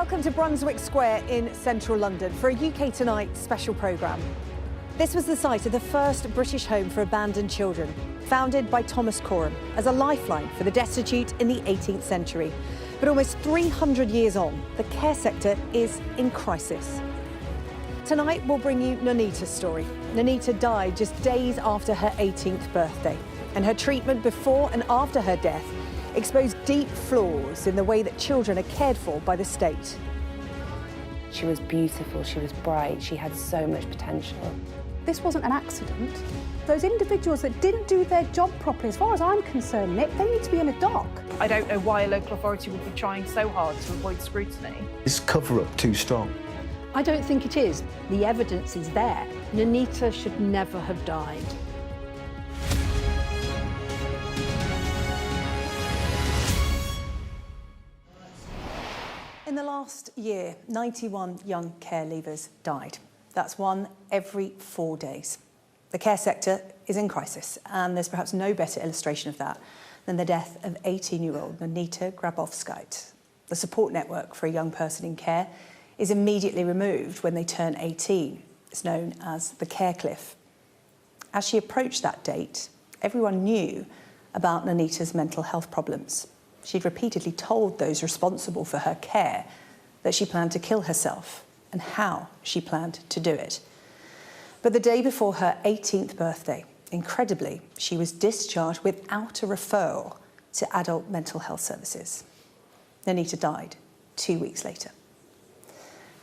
Welcome to Brunswick Square in central London for a UK Tonight special programme. This was the site of the first British home for abandoned children, founded by Thomas Coram as a lifeline for the destitute in the 18th century. But almost 300 years on, the care sector is in crisis. Tonight we'll bring you Nanita's story. Nanita died just days after her 18th birthday, and her treatment before and after her death exposed deep flaws in the way that children are cared for by the state. She was beautiful, she was bright, she had so much potential. This wasn't an accident. Those individuals that didn't do their job properly, as far as I'm concerned, Nick, they need to be in a dock. I don't know why a local authority would be trying so hard to avoid scrutiny. Is cover-up too strong? I don't think it is. The evidence is there. Nanita should never have died. In the last year, 91 young care leavers died. That's one every 4 days. The care sector is in crisis, and there's perhaps no better illustration of that than the death of 18-year-old Nanita Grabowskaite. The support network for a young person in care is immediately removed when they turn 18. It's known as the care cliff. As she approached that date, everyone knew about Nanita's mental health problems. She'd repeatedly told those responsible for her care that she planned to kill herself and how she planned to do it. But the day before her 18th birthday, incredibly, she was discharged without a referral to adult mental health services. Nanita died 2 weeks later.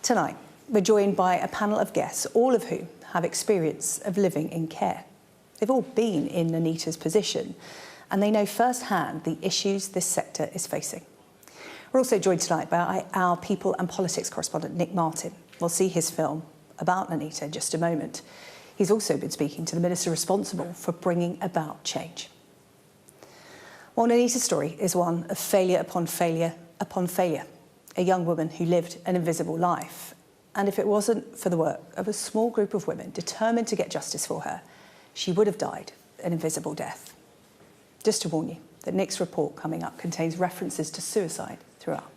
Tonight, we're joined by a panel of guests, all of whom have experience of living in care. They've all been in Nanita's position, and they know firsthand the issues this sector is facing. We're also joined tonight by our people and politics correspondent, Nick Martin. We'll see his film about Nanita in just a moment. He's also been speaking to the minister responsible for bringing about change. Well, Nanita's story is one of failure upon failure upon failure. A young woman who lived an invisible life. And if it wasn't for the work of a small group of women determined to get justice for her, she would have died an invisible death. Just to warn you that Nick's report coming up contains references to suicide throughout.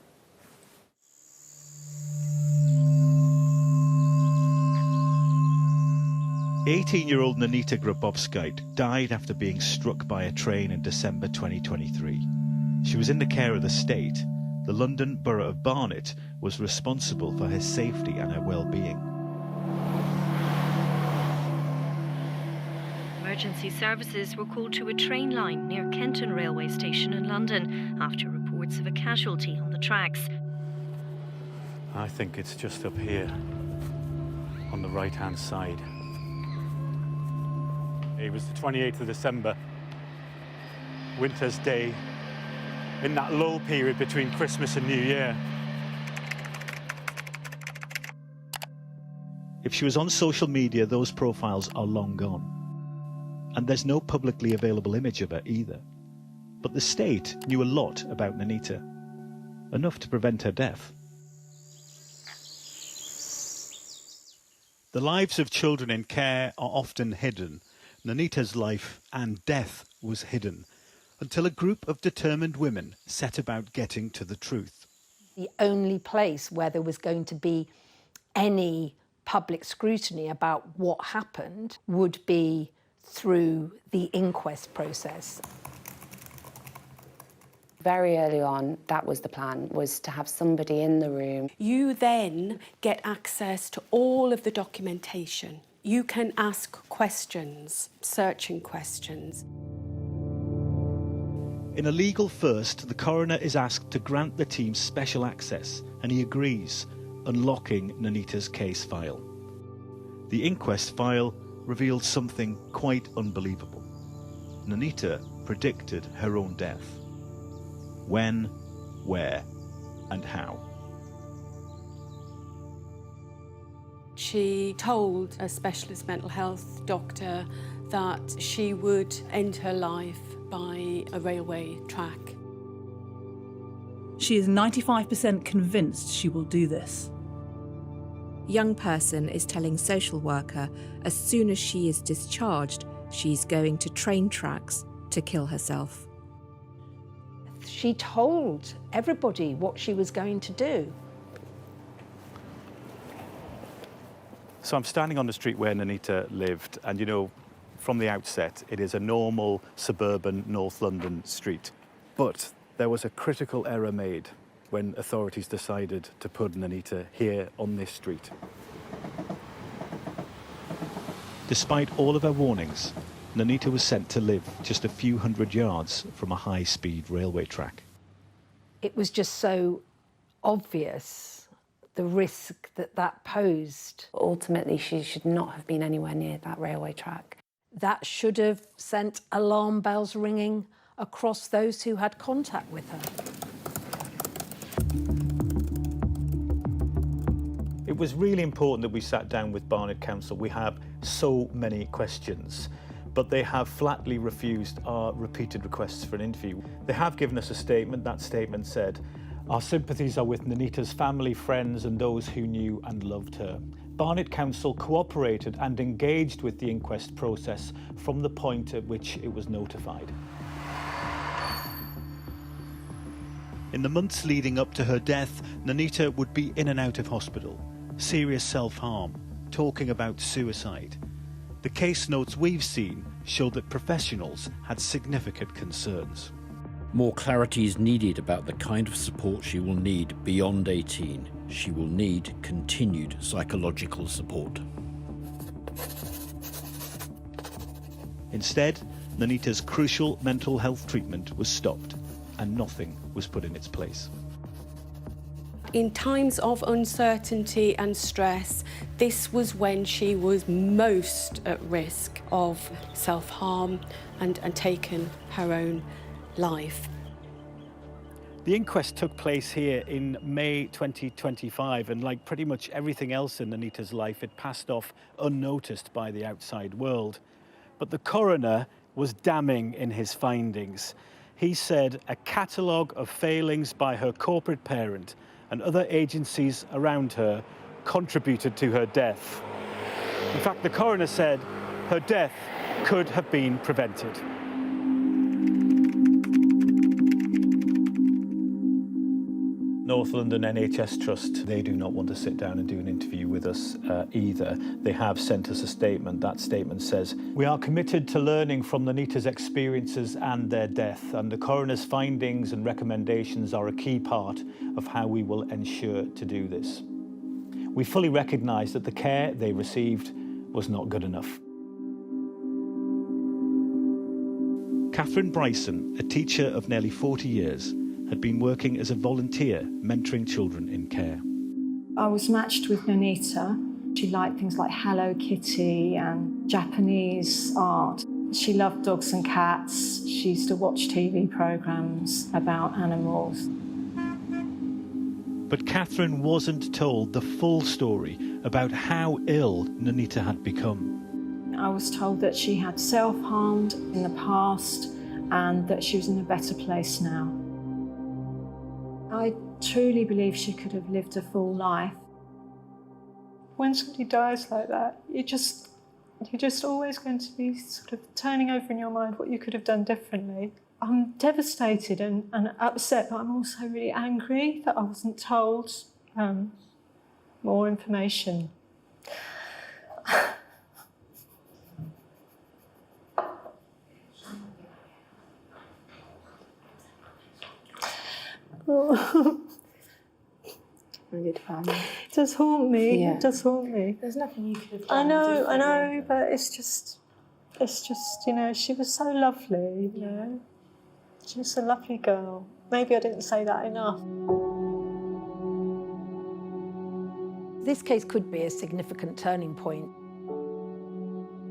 "18-year-old Nanita Grabowskaite died after being struck by a train in December 2023. She was in the care of the state. The London Borough of Barnet was responsible for her safety and her well-being. Emergency services were called to a train line near Kenton railway station in London after reports of a casualty on the tracks. I think it's just up here, on the right-hand side. It was the 28th of December, winter's day, in that lull period between Christmas and New Year. If she was on social media, those profiles are long gone. And there's no publicly available image of her either. But the state knew a lot about Nanita, enough to prevent her death. The lives of children in care are often hidden. Nanita's life and death was hidden, until a group of determined women set about getting to the truth. The only place where there was going to be any public scrutiny about what happened would be through the inquest process. Very early on, that was the plan, was to have somebody in the room. You then get access to all of the documentation. You can ask questions, searching questions. In a legal first, the coroner is asked to grant the team special access, and he agrees, unlocking Nanita's case file. The inquest file revealed something quite unbelievable. Nanita predicted her own death. When, where, and how. She told a specialist mental health doctor that she would end her life by a railway track. She is 95% convinced she will do this. Young person is telling social worker as soon as she is discharged, she's going to train tracks to kill herself. She told everybody what she was going to do. So I'm standing on the street where Nanita lived, and you know, from the outset, it is a normal suburban North London street. But there was a critical error made when authorities decided to put Nanita here on this street. Despite all of her warnings, Nanita was sent to live just a few hundred yards from a high-speed railway track. It was just so obvious, the risk that that posed. Ultimately, she should not have been anywhere near that railway track. That should have sent alarm bells ringing across those who had contact with her. It was really important that we sat down with Barnet Council. We have so many questions, but they have flatly refused our repeated requests for an interview. They have given us a statement. That statement said, "Our sympathies are with Nanita's family, friends and those who knew and loved her." Barnet Council cooperated and engaged with the inquest process from the point at which it was notified. In the months leading up to her death, Nanita would be in and out of hospital, serious self-harm, talking about suicide. The case notes we've seen show that professionals had significant concerns. More clarity is needed about the kind of support she will need beyond 18. She will need continued psychological support. Instead, Nanita's crucial mental health treatment was stopped and nothing was put in its place. In times of uncertainty and stress, this was when she was most at risk of self-harm and taking her own life. The inquest took place here in May 2025, and like pretty much everything else in Nanita's life, it passed off unnoticed by the outside world. But the coroner was damning in his findings. He said a catalogue of failings by her corporate parent and other agencies around her contributed to her death. In fact, the coroner said her death could have been prevented. North London NHS Trust, they do not want to sit down and do an interview with us either. They have sent us a statement. That statement says, "We are committed to learning from Nanita's experiences and their death, and the coroner's findings and recommendations are a key part of how we will ensure to do this. We fully recognise that the care they received was not good enough." Catherine Bryson, a teacher of nearly 40 years, had been working as a volunteer mentoring children in care. I was matched with Nanita. She liked things like Hello Kitty and Japanese art. She loved dogs and cats. She used to watch TV programmes about animals. But Catherine wasn't told the full story about how ill Nanita had become. I was told that she had self-harmed in the past and that she was in a better place now. I truly believe she could have lived a full life. When somebody dies like that, you're just always going to be sort of turning over in your mind what you could have done differently. I'm devastated and upset, but I'm also really angry that I wasn't told more information. It does haunt me. Yeah. It does haunt me. There's nothing you could have done. I know, but it's just, you know, she was so lovely, you know. She was a lovely girl. Maybe I didn't say that enough. This case could be a significant turning point.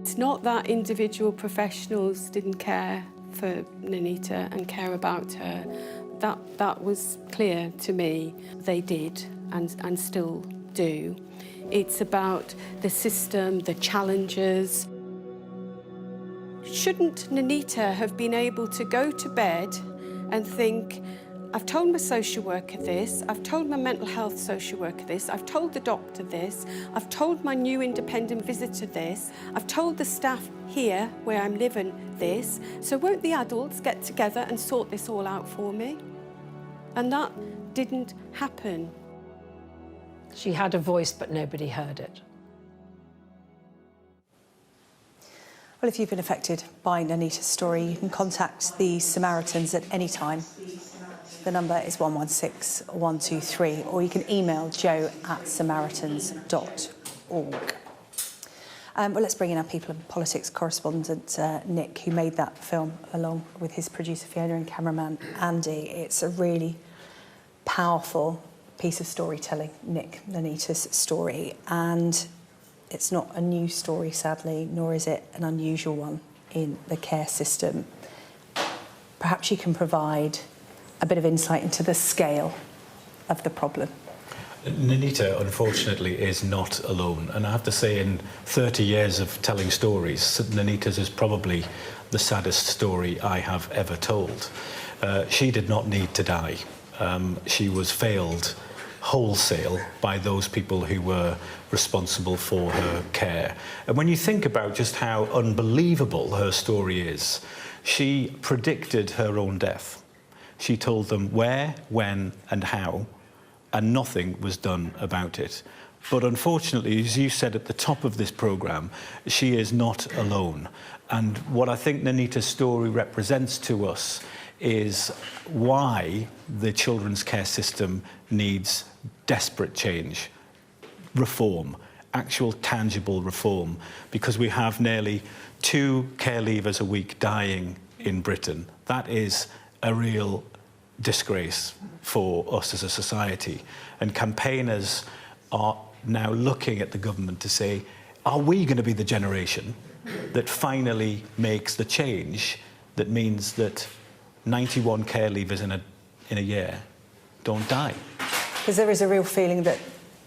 It's not that individual professionals didn't care for Nanita and care about her. That was clear to me. They did and still do. It's about the system, the challenges. Shouldn't Nanita have been able to go to bed and think, I've told my social worker this, I've told my mental health social worker this, I've told the doctor this, I've told my new independent visitor this, I've told the staff here where I'm living this, so won't the adults get together and sort this all out for me? And that didn't happen. She had a voice, but nobody heard it. Well, if you've been affected by Nanita's story, you can contact the Samaritans at any time. The number is 116 123, or you can email joe@samaritans.org. Well, let's bring in our people and politics correspondent, Nick, who made that film along with his producer Fiona and cameraman Andy. It's a really powerful piece of storytelling, Nick, Nanita's story, and it's not a new story, sadly, nor is it an unusual one in the care system. Perhaps you can provide a bit of insight into the scale of the problem. Nanita, unfortunately, is not alone. And I have to say, in 30 years of telling stories, Nanita's is probably the saddest story I have ever told. She did not need to die. She was failed wholesale by those people who were responsible for her care. And when you think about just how unbelievable her story is, she predicted her own death. She told them where, when, and how, and nothing was done about it. But unfortunately, as you said at the top of this programme, she is not alone. And what I think Nanita's story represents to us is why the children's care system needs desperate change, reform, actual tangible reform, because we have nearly 2 care leavers a week dying in Britain. That is a real disgrace for us as a society. And campaigners are now looking at the government to say, are we going to be the generation that finally makes the change that means that 91 care leavers in a year don't die? Because there is a real feeling that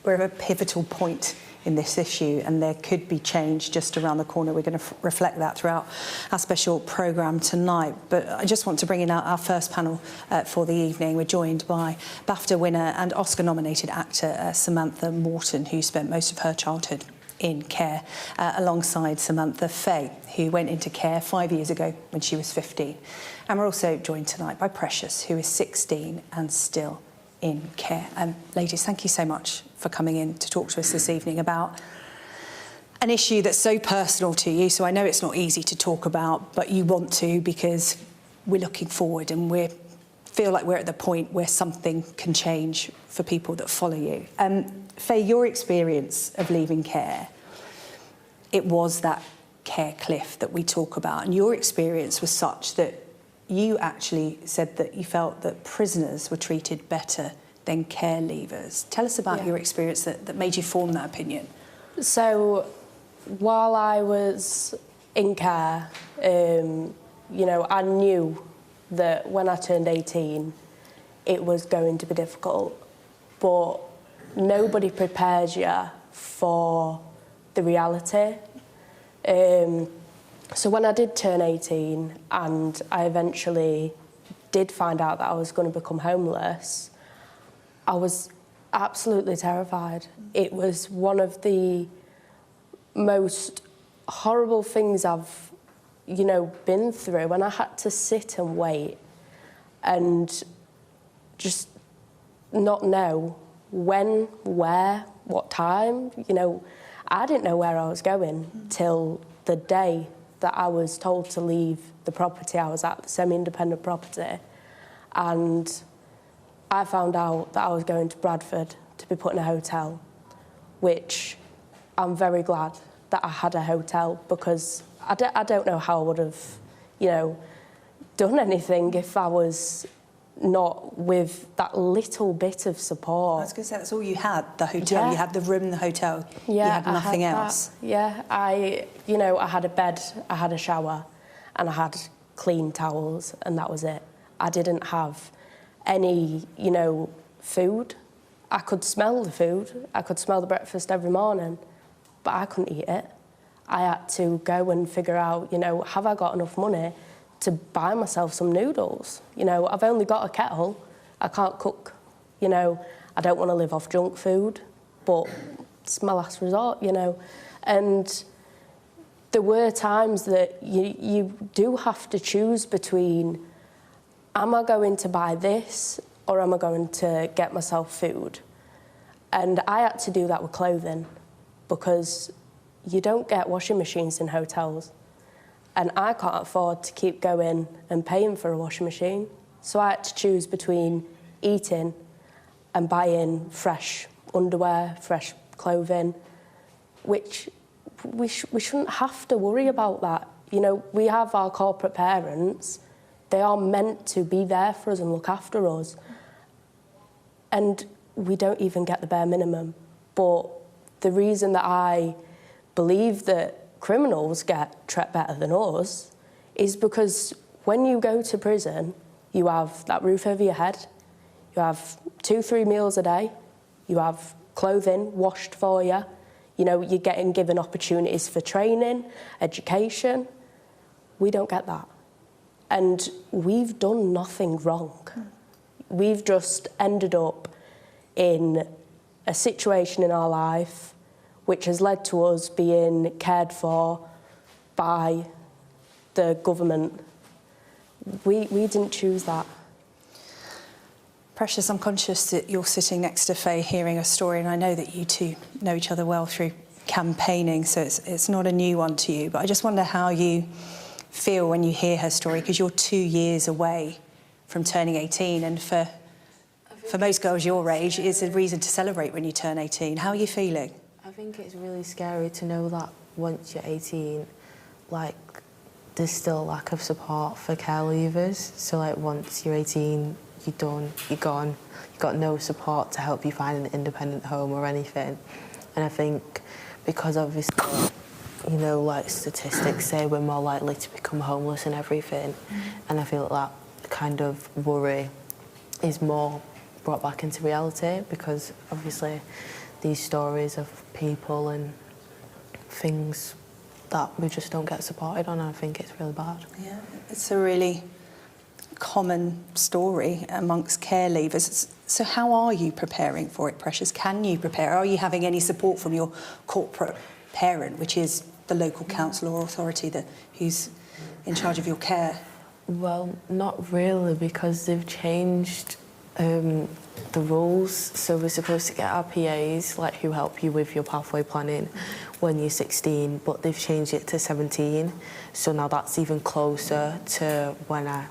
we're at a pivotal point in this issue and there could be change just around the corner. We're going to reflect that throughout our special programme tonight. But I just want to bring in our first panel for the evening. We're joined by BAFTA winner and Oscar-nominated actor Samantha Morton, who spent most of her childhood in care, alongside Samantha Fay, who went into care 5 years ago when she was 15. And we're also joined tonight by Precious, who is 16 and still in care. Ladies, thank you so much for coming in to talk to us this evening about an issue that's so personal to you. So I know it's not easy to talk about, but you want to because we're looking forward and we feel like we're at the point where something can change for people that follow you. Faye, your experience of leaving care, it was that care cliff that we talk about, and your experience was such that you actually said that you felt that prisoners were treated better than care leavers. Tell us about your experience that made you form that opinion. So, while I was in care, you know, I knew that when I turned 18, it was going to be difficult, but nobody prepares you for the reality. So when I did turn 18 and I eventually did find out that I was going to become homeless, I was absolutely terrified. It was one of the most horrible things I've, you know, been through, and I had to sit and wait and just not know when, where, what time. You know, I didn't know where I was going till the day that I was told to leave the property I was at, the semi-independent property, and I found out that I was going to Bradford to be put in a hotel, which I'm very glad that I had a hotel, because I don't know how I would have, you know, done anything if I was not with that little bit of support. I was going to say, that's all you had, the hotel. Yeah. You had the room, the hotel. Yeah, you had nothing else. Yeah, I had a bed, I had a shower, and I had clean towels, and that was it. I didn't have any, you know, food. I could smell the food. I could smell the breakfast every morning, but I couldn't eat it. I had to go and figure out, you know, have I got enough money to buy myself some noodles? You know, I've only got a kettle. I can't cook. You know, I don't want to live off junk food, but it's my last resort, you know. And there were times that you do have to choose between, am I going to buy this or am I going to get myself food? And I had to do that with clothing, because you don't get washing machines in hotels. and I can't afford to keep going and paying for a washing machine. So I had to choose between eating and buying fresh underwear, fresh clothing, which we shouldn't have to worry about that. You know, we have our corporate parents. They are meant to be there for us and look after us. And we don't even get the bare minimum. But the reason that I believe that criminals get treated better than us is because when you go to prison, you have that roof over your head, you have 2-3 meals a day, you have clothing washed for you, you know, you're getting given opportunities for training, education. We don't get that. And we've done nothing wrong. We've just ended up in a situation in our life which has led to us being cared for by the government. We didn't choose that. Precious, I'm conscious that you're sitting next to Faye hearing a story, and I know that you two know each other well through campaigning, so it's not a new one to you, but I just wonder how you feel when you hear her story, because you're 2 years away from turning 18, and for most girls your age, it's a reason to celebrate when you turn 18. How are you feeling? I think it's really scary to know that once you're 18, like, there's still a lack of support for care leavers. So, like, once you're 18, you're done, you're gone. You've got no support to help you find an independent home or anything. And I think because obviously, you know, like statistics say we're more likely to become homeless and everything. And I feel that kind of worry is more brought back into reality because obviously these stories of people and things that we just don't get supported on, and I think it's really bad. Yeah, it's a really common story amongst care leavers. So how are you preparing for it, Precious? Can you prepare? Are you having any support from your corporate parent, which is the local council or authority who's in charge of your care? Well, not really, because they've changed the rules. So we're supposed to get our PAs, like, who help you with your pathway planning when you're 16, but they've changed it to 17. So now that's even closer to when I,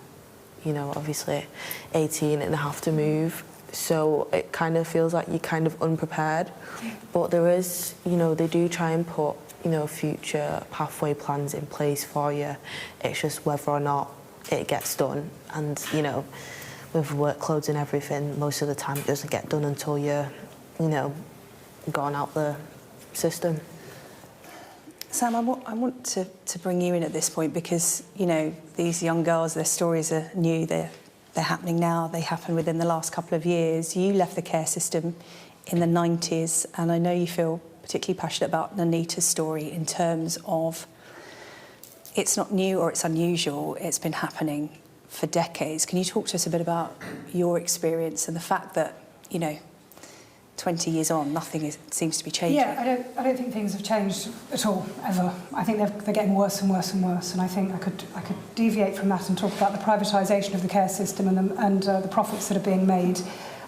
you know, obviously 18 and I have to move. So it kind of feels like you're kind of unprepared. But there is, you know, they do try and put, you know, future pathway plans in place for you. It's just whether or not it gets done. And, you know, with workloads and everything, most of the time it doesn't get done until you're, you know, gone out the system. Sam, I want to bring you in at this point because, you know, these young girls, their stories are new, they're happening now, they happened within the last couple of years. You left the care system in the 90s, and I know you feel particularly passionate about Nanita's story in terms of it's not new or it's unusual, it's been happening for decades. Can you talk to us a bit about your experience and the fact that, you know, 20 years on, nothing seems to be changing? Yeah, I don't think things have changed at all, ever. I think they're getting worse and worse and worse, and I think I could deviate from that and talk about the privatisation of the care system and the profits that are being made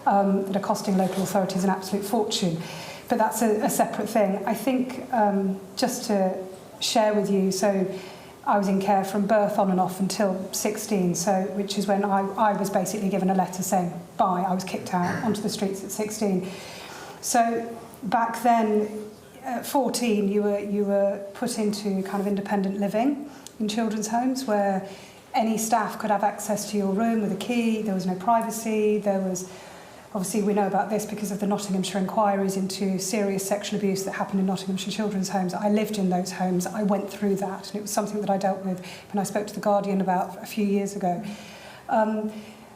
that are costing local authorities an absolute fortune. But that's a separate thing. I think, just to share with you, so I was in care from birth on and off until 16, so which is when I was basically given a letter saying bye. I was kicked out onto the streets at 16. So back then, at 14, you were put into kind of independent living in children's homes where any staff could have access to your room with a key. There was no privacy. There was, obviously we know about this because of the Nottinghamshire inquiries into serious sexual abuse that happened in Nottinghamshire children's homes. I lived in those homes. I went through that, and it was something that I dealt with when I spoke to The Guardian about a few years ago.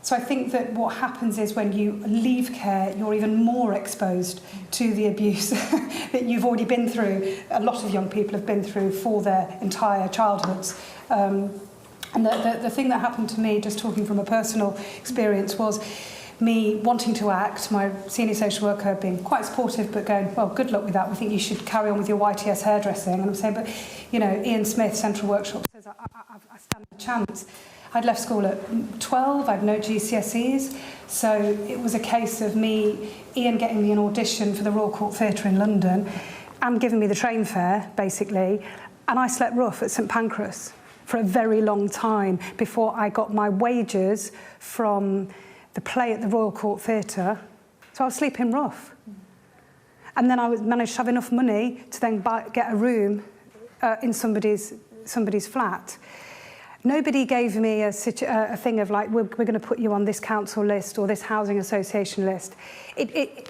So I think that what happens is when you leave care, you're even more exposed to the abuse that you've already been through. A lot of young people have been through for their entire childhoods. And the thing that happened to me, just talking from a personal experience, was me wanting to act, my senior social worker being quite supportive but going, well, good luck with that, we think you should carry on with your YTS hairdressing. And I'm saying, but, you know, Ian Smith, Central Workshop, says I stand a chance. I'd left school at 12, I'd no GCSEs, so it was a case of Ian getting me an audition for the Royal Court Theatre in London and giving me the train fare, basically, and I slept rough at St Pancras for a very long time before I got my wages from the play at the Royal Court Theatre. So I was sleeping rough. And then I managed to have enough money to then get a room in somebody's flat. Nobody gave me a thing of like, we're going to put you on this council list or this housing association list.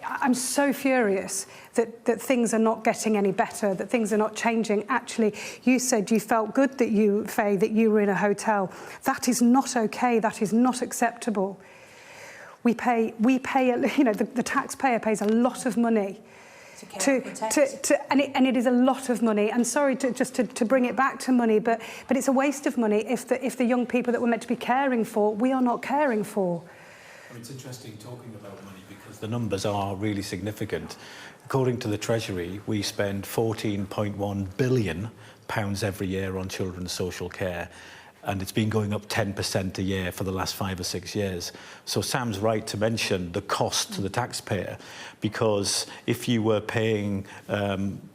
I'm so furious that things are not getting any better, that things are not changing. Actually, you said you felt good that Faye, that you were in a hotel. That is not okay. That is not acceptable. We pay, you know, the taxpayer pays a lot of money. And it is a lot of money. And sorry to bring it back to money, but it's a waste of money if the young people that we're meant to be caring for, we are not caring for. It's interesting talking about money because the numbers are really significant. According to the Treasury, we spend £14.1 billion every year on children's social care. And it's been going up 10% a year for the last 5 or 6 years. So Sam's right to mention the cost to the taxpayer, because if you were paying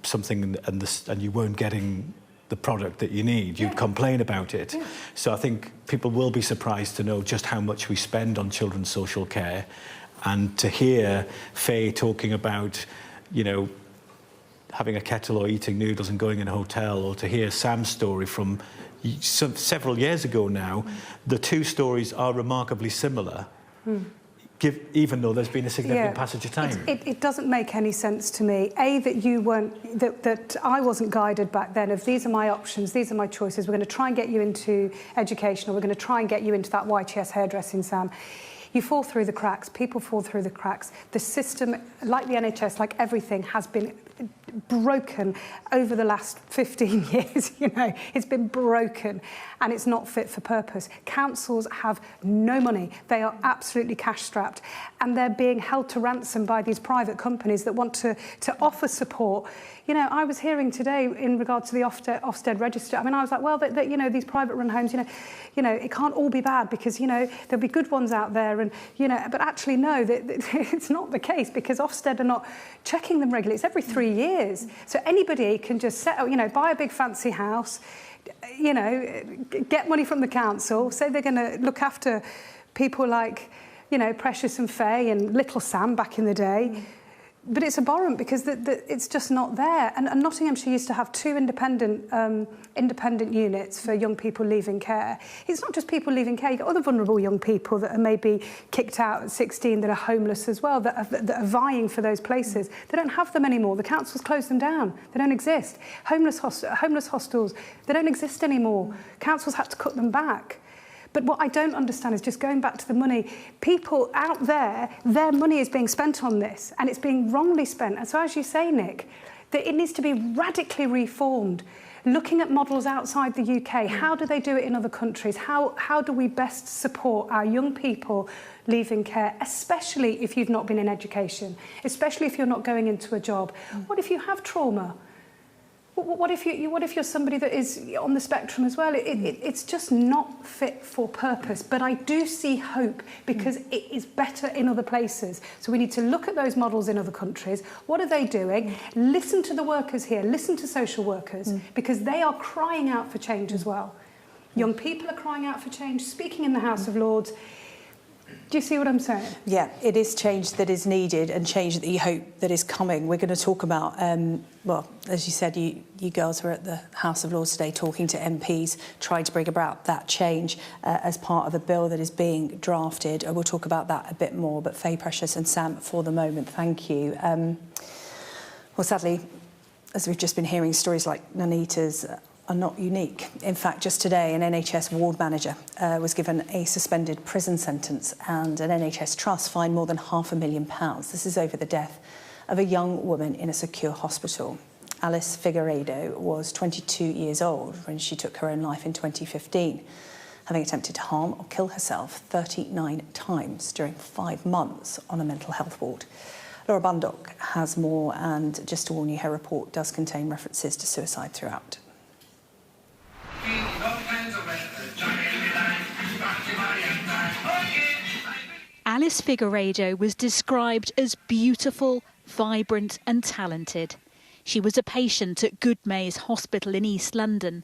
something and you weren't getting the product that you need, you'd complain about it. Yeah. So I think people will be surprised to know just how much we spend on children's social care, and to hear Faye talking about, you know, having a kettle or eating noodles and going in a hotel, or to hear Sam's story from several years ago now, the two stories are remarkably similar, even though there's been a significant passage of time. It doesn't make any sense to me. That I wasn't guided back then of these are my options, these are my choices. We're going to try and get you into education, or we're going to try and get you into that YTS hairdressing, Sam. You fall through the cracks, people fall through the cracks. The system, like the NHS, like everything, has been broken over the last 15 years, you know. It's been broken and it's not fit for purpose. Councils have no money. They are absolutely cash-strapped, and they're being held to ransom by these private companies that want to offer support. You know, I was hearing today in regard to the Ofsted register. I mean, I was like, well, you know, these private-run homes, you know, it can't all be bad, because, you know, there'll be good ones out there, and, you know, but actually, no, it's not the case, because Ofsted are not checking them regularly. It's every 3 years. So anybody can just set up, you know, buy a big fancy house, you know, get money from the council, say they're going to look after people like, you know, Precious and Faye and Little Sam back in the day. But it's abhorrent because it's just not there. And Nottinghamshire used to have 2 independent units for young people leaving care. It's not just people leaving care. You've got other vulnerable young people that are maybe kicked out at 16 that are homeless as well, that are vying for those places. They don't have them anymore. The council's closed them down. They don't exist. Homeless hostels, they don't exist anymore. Councils had to cut them back. But what I don't understand is, just going back to the money, people out there, their money is being spent on this, and it's being wrongly spent. And so, as you say, Nick, that it needs to be radically reformed. Looking at models outside the UK, how do they do it in other countries? How do we best support our young people leaving care, especially if you've not been in education, especially if you're not going into a job? What if you have trauma? What if you're somebody that is on the spectrum as well? It's just not fit for purpose. But I do see hope, because it is better in other places. So we need to look at those models in other countries. What are they doing? Listen to the workers here. Listen to social workers, because they are crying out for change as well. Young people are crying out for change, speaking in the House of Lords. Do you see what I'm saying? Yeah, it is change that is needed, and change that you hope that is coming. We're going to talk about, well, as you said, you girls were at the House of Lords today talking to MPs, trying to bring about that change as part of a bill that is being drafted. We'll talk about that a bit more, but Faye, Precious and Sam, for the moment, thank you. Well, sadly, as we've just been hearing, stories like Nanita's are not unique. In fact, just today, an NHS ward manager was given a suspended prison sentence, and an NHS trust fined more than £500,000. This is over the death of a young woman in a secure hospital. Alice Figueiredo was 22 years old when she took her own life in 2015, having attempted to harm or kill herself 39 times during 5 months on a mental health ward. Laura Bundock has more, and just to warn you, her report does contain references to suicide throughout. Alice Figueiredo was described as beautiful, vibrant and talented. She was a patient at Goodmayes Hospital in East London,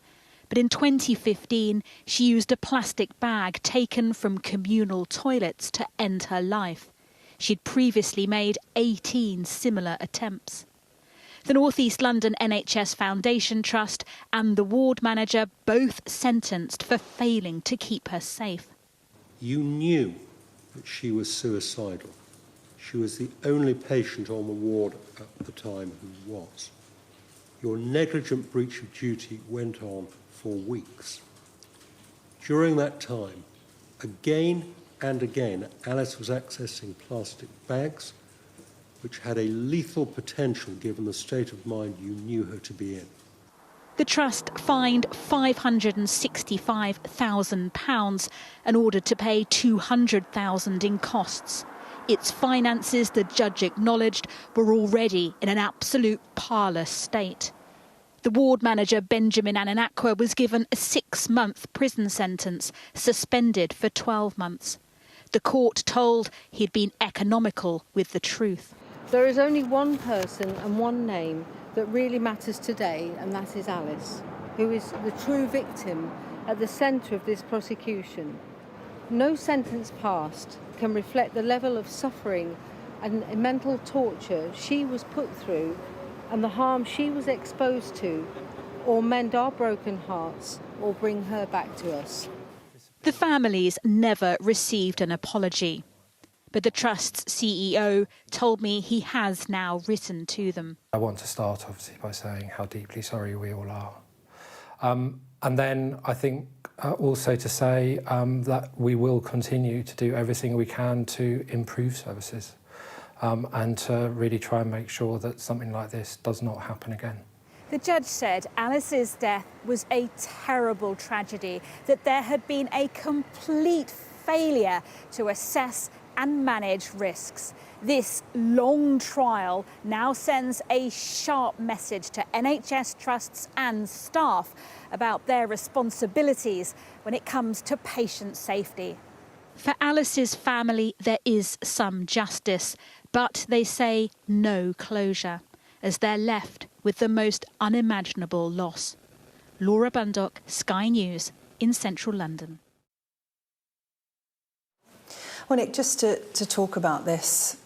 But in 2015, she used a plastic bag taken from communal toilets to end her life. She'd previously made 18 similar attempts. The North East London NHS Foundation Trust and the ward manager both sentenced for failing to keep her safe. You knew that she was suicidal. She was the only patient on the ward at the time who was. Your negligent breach of duty went on for weeks. During that time, again and again, Alice was accessing plastic bags, which had a lethal potential given the state of mind you knew her to be in. The Trust fined £565,000 and ordered to pay £200,000 in costs. Its finances, the judge acknowledged, were already in an absolute parlous state. The ward manager, Benjamin Ananakwa, was given a 6-month prison sentence, suspended for 12 months. The court told he'd been economical with the truth. There is only one person and one name that really matters today, and that is Alice, who is the true victim at the centre of this prosecution. No sentence passed can reflect the level of suffering and mental torture she was put through and the harm she was exposed to, or mend our broken hearts or bring her back to us. The families never received an apology. But the Trust's CEO told me he has now written to them. I want to start, obviously, by saying how deeply sorry we all are. And then I think also to say that we will continue to do everything we can to improve services and to really try and make sure that something like this does not happen again. The judge said Alice's death was a terrible tragedy, that there had been a complete failure to assess and manage risks. This long trial now sends a sharp message to NHS trusts and staff about their responsibilities when it comes to patient safety. For Alice's family, there is some justice, but they say no closure, as they're left with the most unimaginable loss. Laura Bundock, Sky News, in central London. Well, Nick, just to talk about this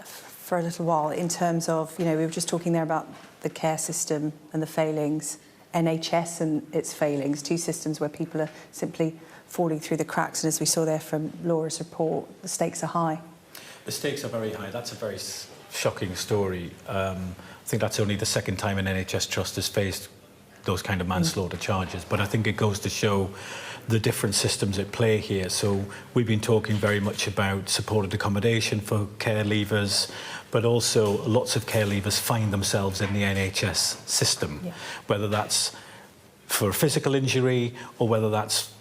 for a little while in terms of, we were just talking there about the care system and the failings, NHS and its failings, two systems where people are simply falling through the cracks. And as we saw there from Laura's report, the stakes are high. The stakes are very high. That's a very shocking story. I think that's only the second time an NHS trust has faced those kind of manslaughter charges. But I think it goes to show the different systems at play here. So we've been talking very much about supported accommodation for care leavers, but also lots of care leavers find themselves in the NHS system, whether that's for a physical injury or whether that's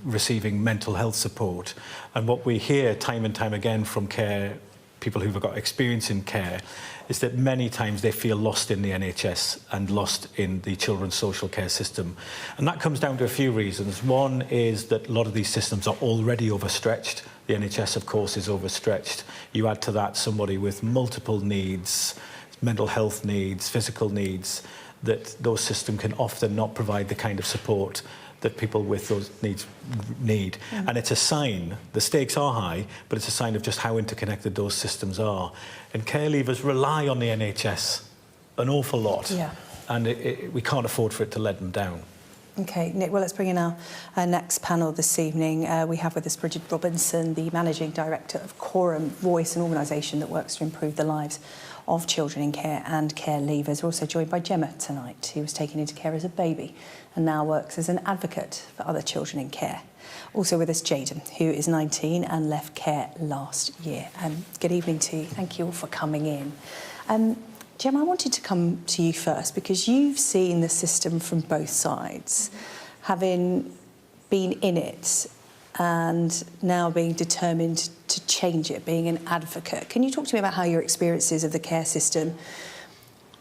receiving mental health support. And what we hear time and time again from people who've got experience in care is that many times they feel lost in the NHS and lost in the children's social care system. And that comes down to a few reasons. One is that a lot of these systems are already overstretched. The NHS, of course, is overstretched. You add to that somebody with multiple needs, mental health needs, physical needs, that those systems can often not provide the kind of support that people with those needs need. And it's a sign, the stakes are high, but it's a sign of just how interconnected those systems are. And care leavers rely on the NHS an awful lot. And we can't afford for it to let them down. OK, Nick, well, let's bring in our next panel this evening. We have with us Bridget Robinson, the Managing Director of Quorum Voice, an organisation that works to improve the lives of children in care and care leavers. We're also joined by Gemma tonight, who was taken into care as a baby and now works as an advocate for other children in care. Also with us, Jaden, who is 19 and left care last year. Good evening to you. Thank you all for coming in. Gemma, I wanted to come to you first because you've seen the system from both sides, having been in it and now being determined to change it, being an advocate. Can you talk to me about how your experiences of the care system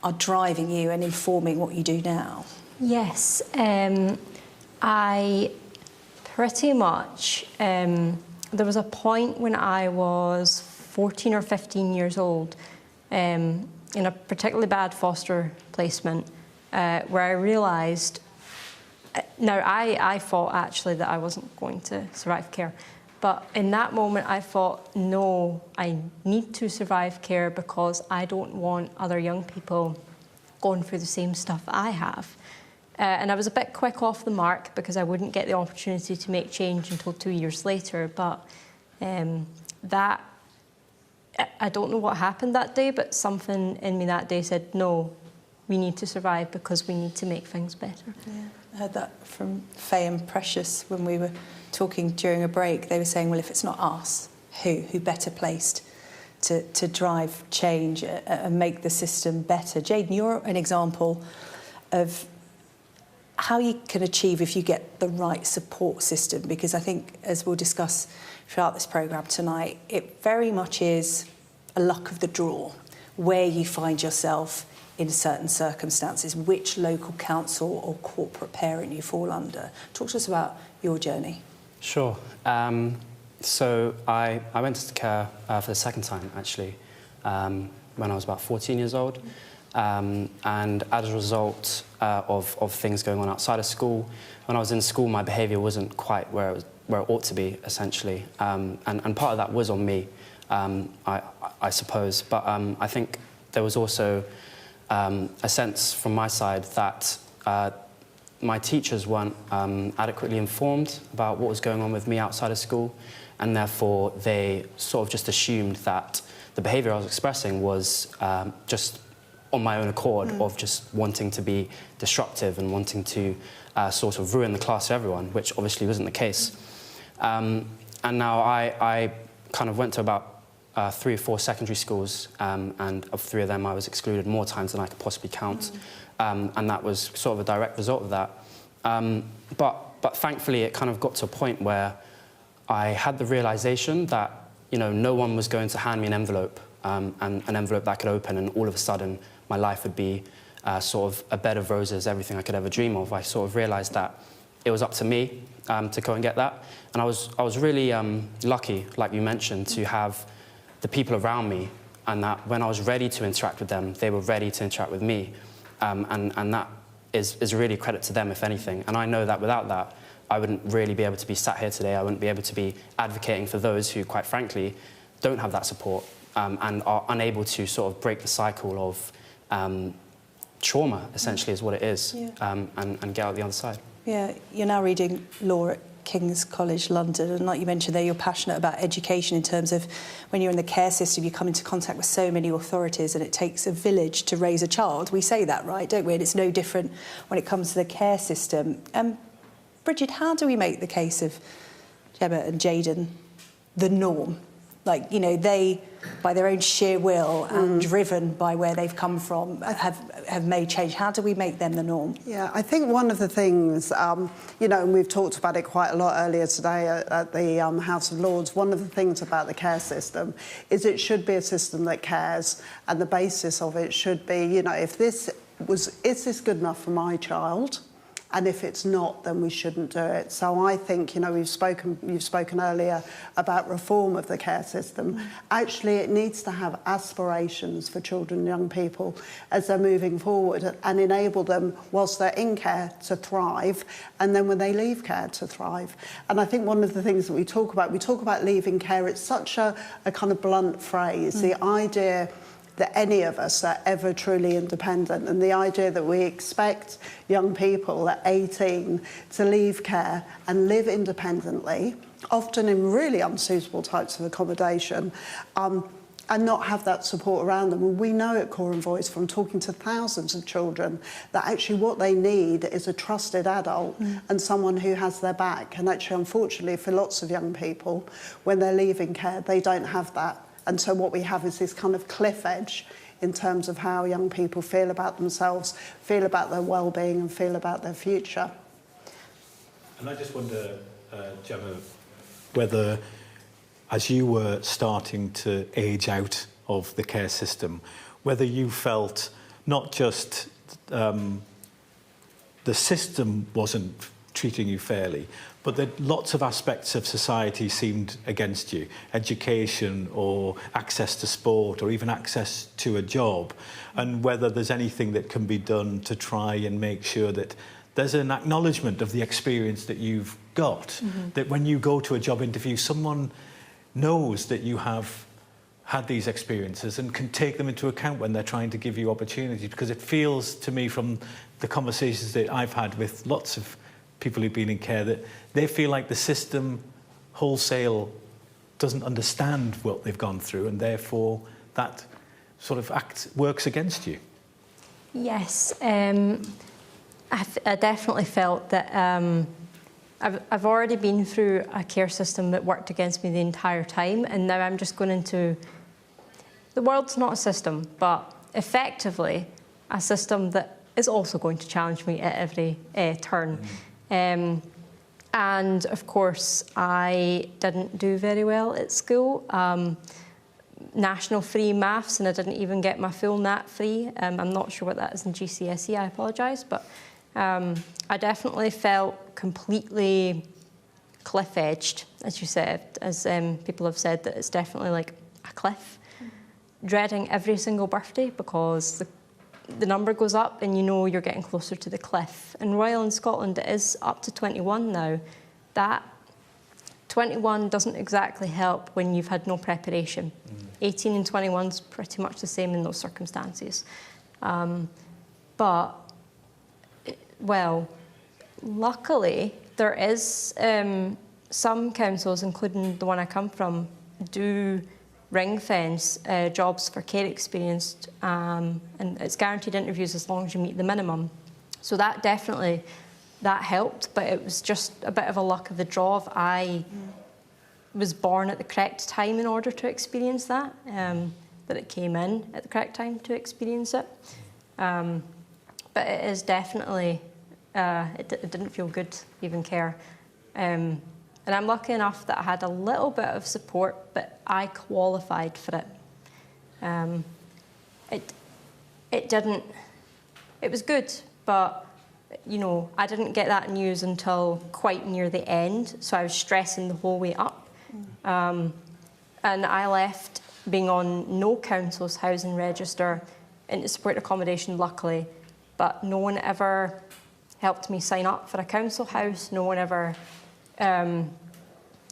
are driving you and informing what you do now? Yes, I pretty much, there was a point when I was 14 or 15 years old in a particularly bad foster placement where I realised Now, I thought actually that I wasn't going to survive care. But in that moment, I thought, no, I need to survive care because I don't want other young people going through the same stuff I have. And I was a bit quick off the mark because I wouldn't get the opportunity to make change until 2 years later. But that, I don't know what happened that day, but something in me that day said, no, we need to survive because we need to make things better. Yeah. I heard that from Faye and Precious when we were talking during a break. They were saying, well, if it's not us, who better placed to drive change and make the system better? Jayden, you're an example of how you can achieve if you get the right support system, because I think, as we'll discuss throughout this programme tonight, it very much is a luck of the draw where you find yourself in certain circumstances, which local council or corporate parent you fall under. Talk to us about your journey. Sure. So I went into care for the second time, actually, when I was about 14 years old. And as a result of things going on outside of school, when I was in school, my behaviour wasn't quite where it ought to be, essentially. And part of that was on me, I suppose. But I think there was also a sense from my side that my teachers weren't adequately informed about what was going on with me outside of school, and therefore they sort of just assumed that the behaviour I was expressing was just on my own accord of just wanting to be disruptive and wanting to sort of ruin the class for everyone, which obviously wasn't the case. And now I kind of went to about 3 or 4 secondary schools, and of 3 of them I was excluded more times than I could possibly count. And that was sort of a direct result of that. But thankfully it kind of got to a point where I had the realisation that, you know, no one was going to hand me an envelope, and an envelope that I could open, and all of a sudden my life would be sort of a bed of roses, everything I could ever dream of. I sort of realised that it was up to me to go and get that. And I was really lucky, like you mentioned, to have the people around me, and that when I was ready to interact with them, they were ready to interact with me. And that is really a credit to them, if anything. And I know that without that, I wouldn't really be able to be sat here today. I wouldn't be able to be advocating for those who, quite frankly, don't have that support and are unable to sort of break the cycle of trauma, essentially, is what it is, and get out the other side. Yeah, you're now reading law at King's College London, and like you mentioned there, you're passionate about education in terms of when you're in the care system, you come into contact with so many authorities, and it takes a village to raise a child. We say that, right, don't we? And it's no different when it comes to the care system. Bridget, how do we make the case of Gemma and Jayden the norm? Like, you know, they, by their own sheer will and driven by where they've come from, have made change. How do we make them the norm? Yeah, I think one of the things, you know, and we've talked about it quite a lot earlier today at the House of Lords, one of the things about the care system is it should be a system that cares, and the basis of it should be, you know, is this good enough for my child? And if it's not, then we shouldn't do it. So I think, you know, you've spoken earlier about reform of the care system. Actually, it needs to have aspirations for children and young people as they're moving forward, and enable them, whilst they're in care, to thrive, and then when they leave care, to thrive. And I think one of the things that we talk about leaving care, it's such a kind of blunt phrase, the idea that any of us are ever truly independent, and the idea that we expect young people at 18 to leave care and live independently, often in really unsuitable types of accommodation, and not have that support around them. And we know at Core and Voice from talking to thousands of children that actually what they need is a trusted adult and someone who has their back. And actually, unfortunately, for lots of young people, when they're leaving care, they don't have that. And so what we have is this kind of cliff edge in terms of how young people feel about themselves, feel about their well-being, and feel about their future. And I just wonder, Gemma, whether, as you were starting to age out of the care system, whether you felt not just the system wasn't treating you fairly, but that lots of aspects of society seemed against you. Education, or access to sport, or even access to a job. And whether there's anything that can be done to try and make sure that there's an acknowledgement of the experience that you've got, that when you go to a job interview, someone knows that you have had these experiences and can take them into account when they're trying to give you opportunities, because it feels to me from the conversations that I've had with lots of people who've been in care that they feel like the system wholesale doesn't understand what they've gone through, and therefore that sort of works against you. Yes, I definitely felt that I've already been through a care system that worked against me the entire time, and now I'm just going into... The world's not a system, but effectively a system that is also going to challenge me at every turn. And of course, I didn't do very well at school. National free maths, and I didn't even get my full NAT free. I'm not sure what that is in GCSE, I apologise, but I definitely felt completely cliff-edged, as you said, as people have said, that it's definitely like a cliff. Dreading every single birthday because the number goes up and you know you're getting closer to the cliff. In Royal in Scotland, it is up to 21 now. That 21 doesn't exactly help when you've had no preparation. 18 and 21 is pretty much the same in those circumstances. But, well, luckily, there is some councils, including the one I come from, do ring-fence jobs for care experienced, and it's guaranteed interviews as long as you meet the minimum. So that definitely, that helped, but it was just a bit of a luck of the draw if I was born at the correct time in order to experience that, that it came in at the correct time to experience it. But it is definitely, it didn't feel good, even care. And I'm lucky enough that I had a little bit of support, but I qualified for it. It was good, but, you know, I didn't get that news until quite near the end, so I was stressing the whole way up. And I left being on no council's housing register into support accommodation, luckily, but no one ever helped me sign up for a council house. No one ever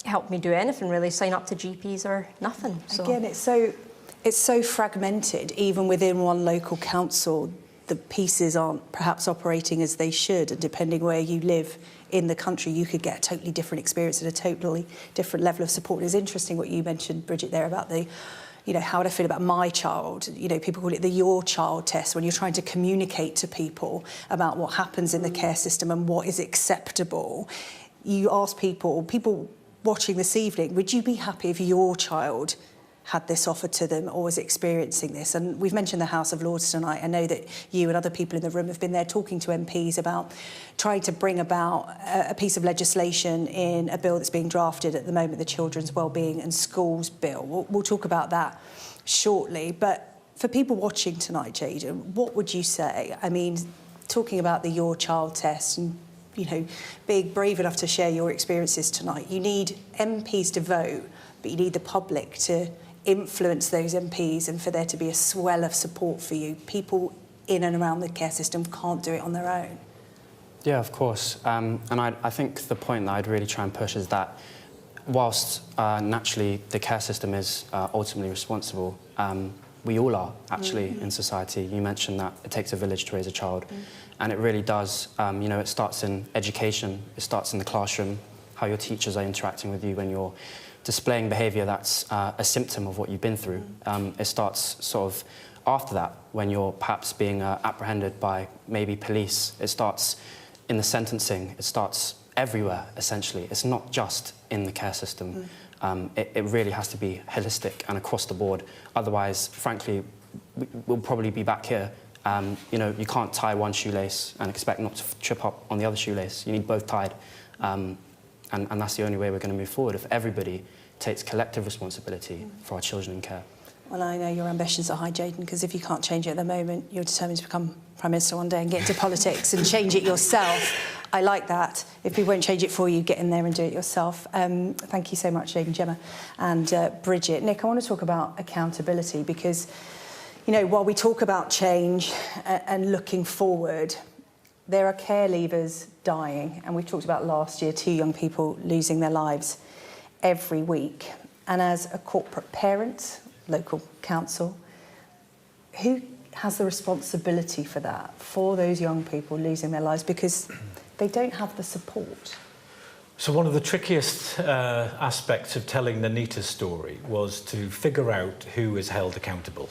helped me do anything, really, sign up to GPs or nothing. So. Again, it's so fragmented, even within one local council. The pieces aren't perhaps operating as they should, and depending where you live in the country, you could get a totally different experience and a totally different level of support. It's interesting what you mentioned, Bridget, there about the, you know, how would I feel about my child? You know, people call it the your child test, when you're trying to communicate to people about what happens in the care system and what is acceptable. You ask people watching this evening, would you be happy if your child had this offered to them or was experiencing this? And we've mentioned the House of Lords tonight. I know that you and other people in the room have been there talking to MPs about trying to bring about a piece of legislation in a bill that's being drafted at the moment, the Children's Wellbeing and Schools Bill. We'll talk about that shortly. But for people watching tonight, Jaden, what would you say? I mean, talking about the Your Child test and, you know, being brave enough to share your experiences tonight, you need MPs to vote, but you need the public to influence those MPs and for there to be a swell of support for you. People in and around the care system can't do it on their own. Yeah, of course. And I think the point that I'd really try and push is that whilst naturally the care system is ultimately responsible, we all are actually in society. You mentioned that it takes a village to raise a child, and it really does. You know, it starts in education, it starts in the classroom, how your teachers are interacting with you when you're displaying behaviour that's a symptom of what you've been through. It starts sort of after that, when you're perhaps being apprehended by maybe police. It starts in the sentencing. It starts everywhere, essentially. It's not just in the care system. It really has to be holistic and across the board. Otherwise, frankly, we'll probably be back here. You know, you can't tie one shoelace and expect not to trip up on the other shoelace. You need both tied. And that's the only way we're going to move forward, if everybody takes collective responsibility for our children in care. Well, I know your ambitions are high, Jaden, because if you can't change it at the moment, you're determined to become Prime Minister one day and get into politics and change it yourself. I like that. If we won't change it for you, get in there and do it yourself. Thank you so much, Jaden, Gemma and Bridget. Nick, I want to talk about accountability because, you know, while we talk about change and looking forward, There are care leavers dying, and we've talked about last year 2 young people losing their lives every week. And as a corporate parent, local council, who has the responsibility for that, for those young people losing their lives, because they don't have the support? So one of the trickiest aspects of telling Nanita's story was to figure out who is held accountable.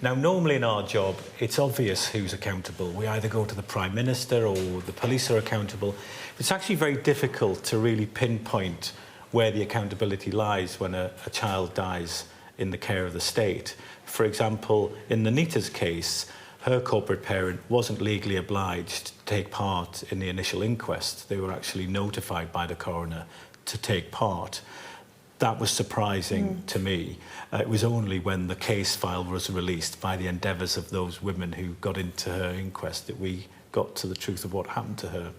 Now, normally in our job, it's obvious who's accountable. We either go to the Prime Minister or the police are accountable. It's actually very difficult to really pinpoint where the accountability lies when a child dies in the care of the state. For example, in Nanita's case, her corporate parent wasn't legally obliged to take part in the initial inquest. They were actually notified by the coroner to take part. That was surprising to me. It was only when the case file was released by the endeavours of those women who got into her inquest that we got to the truth of what happened to her.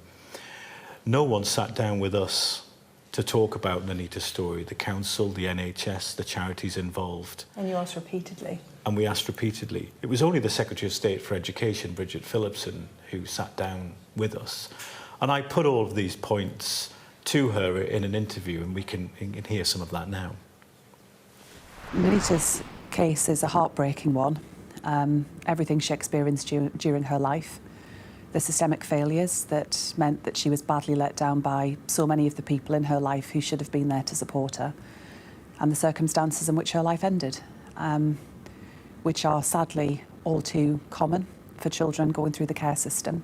No one sat down with us to talk about Nanita's story, the council, the NHS, the charities involved. And you asked repeatedly. And we asked repeatedly. It was only the Secretary of State for Education, Bridget Phillipson, who sat down with us. And I put all of these points to her in an interview, and we can hear some of that now. Nanita's case is a heartbreaking one. Everything she experienced during her life, the systemic failures that meant that she was badly let down by so many of the people in her life who should have been there to support her, and the circumstances in which her life ended, which are sadly all too common for children going through the care system.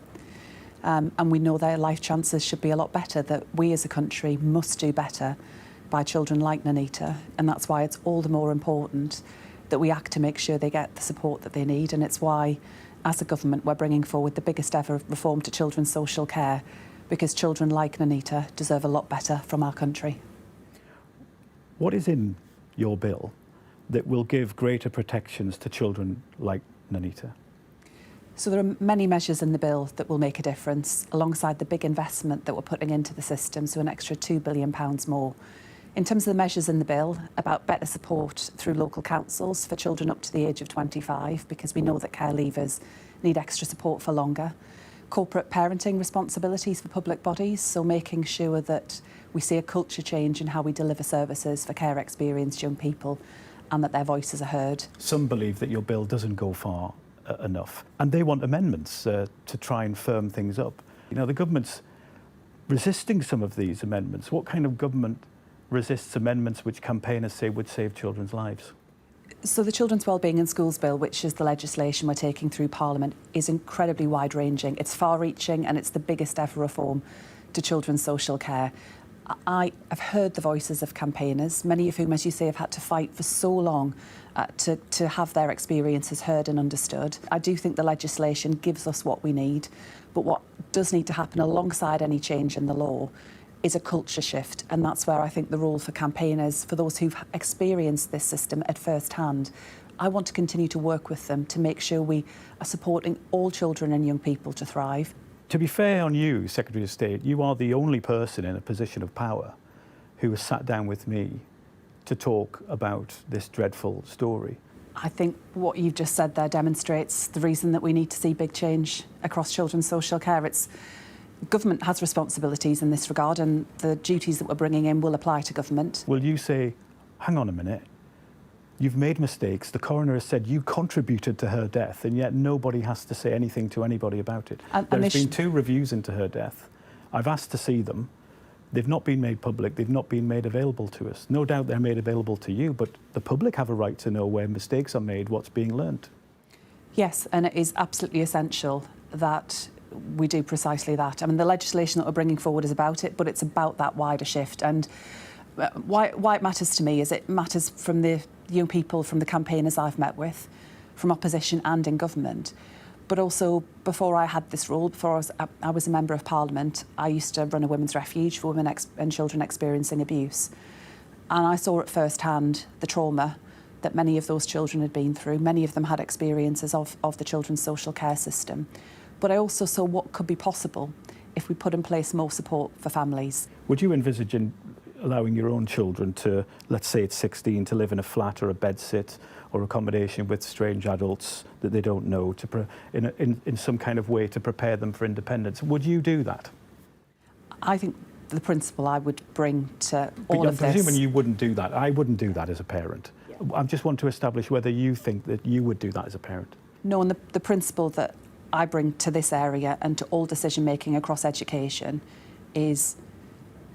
And we know their life chances should be a lot better, that we as a country must do better by children like Nanita, and that's why it's all the more important that we act to make sure they get the support that they need. And it's why, as a government, we're bringing forward the biggest ever reform to children's social care, because children like Nanita deserve a lot better from our country. What is in your bill that will give greater protections to children like Nanita? So there are many measures in the bill that will make a difference, alongside the big investment that we're putting into the system, so an extra £2 billion more. In terms of the measures in the bill, about better support through local councils for children up to the age of 25, because we know that care leavers need extra support for longer. Corporate parenting responsibilities for public bodies, so making sure that we see a culture change in how we deliver services for care experienced young people, and that their voices are heard. Some believe that your bill doesn't go far enough, and they want amendments to try and firm things up. You know, the government's resisting some of these amendments. What kind of government resists amendments which campaigners say would save children's lives? So the Children's Wellbeing in Schools Bill, which is the legislation we're taking through Parliament, is incredibly wide-ranging. It's far-reaching, and it's the biggest ever reform to children's social care. I have heard the voices of campaigners, many of whom, as you say, have had to fight for so long to have their experiences heard and understood. I do think the legislation gives us what we need, but what does need to happen alongside any change in the law is a culture shift, and that's where I think the role for campaigners, for those who've experienced this system at first hand, I want to continue to work with them to make sure we are supporting all children and young people to thrive. To be fair on you, Secretary of State, you are the only person in a position of power who has sat down with me to talk about this dreadful story. I think what you've just said there demonstrates the reason that we need to see big change across children's social care. Government has responsibilities in this regard, and the duties that we're bringing in will apply to government. Will you say, hang on a minute, you've made mistakes, the coroner has said you contributed to her death, and yet nobody has to say anything to anybody about it? There's been 2 reviews into her death. I've asked to see them. They've not been made public, they've not been made available to us. No doubt they're made available to you, but the public have a right to know where mistakes are made, what's being learnt. Yes, and it is absolutely essential that we do precisely that. I mean, the legislation that we're bringing forward is about it, but it's about that wider shift. And why it matters to me is it matters from the young people, from the campaigners I've met with, from opposition and in government. But also, before I had this role, before I was a Member of Parliament, I used to run a women's refuge for women and children experiencing abuse. And I saw at first hand the trauma that many of those children had been through. Many of them had experiences of the children's social care system. But I also saw what could be possible if we put in place more support for families. Would you envisage allowing your own children to, let's say it's 16, to live in a flat or a bedsit or accommodation with strange adults that they don't know, in some kind of way to prepare them for independence. Would you do that? I think the principle I would bring to all of this... I'm presuming you wouldn't do that. I wouldn't do that as a parent. I just want to establish whether you think that you would do that as a parent. No, and the principle that I bring to this area and to all decision-making across education is,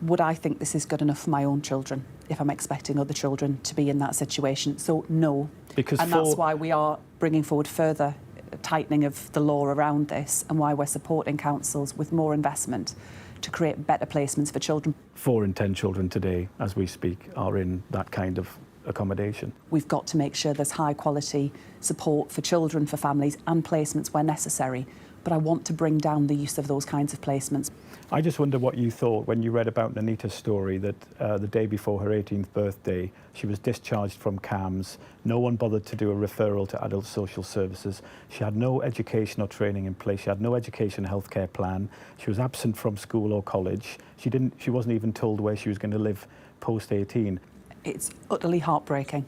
would I think this is good enough for my own children if I'm expecting other children to be in that situation? So, no. And that's why we are bringing forward further tightening of the law around this and why we're supporting councils with more investment to create better placements for children. 4 in 10 children today, as we speak, are in that kind of accommodation. We've got to make sure there's high quality support for children, for families and placements where necessary, but I want to bring down the use of those kinds of placements. I just wonder what you thought when you read about Nanita's story, that the day before her 18th birthday, she was discharged from CAMS. No one bothered to do a referral to adult social services. She had no education or training in place. She had no education healthcare plan. She was absent from school or college. She wasn't even told where she was going to live post-18. It's utterly heartbreaking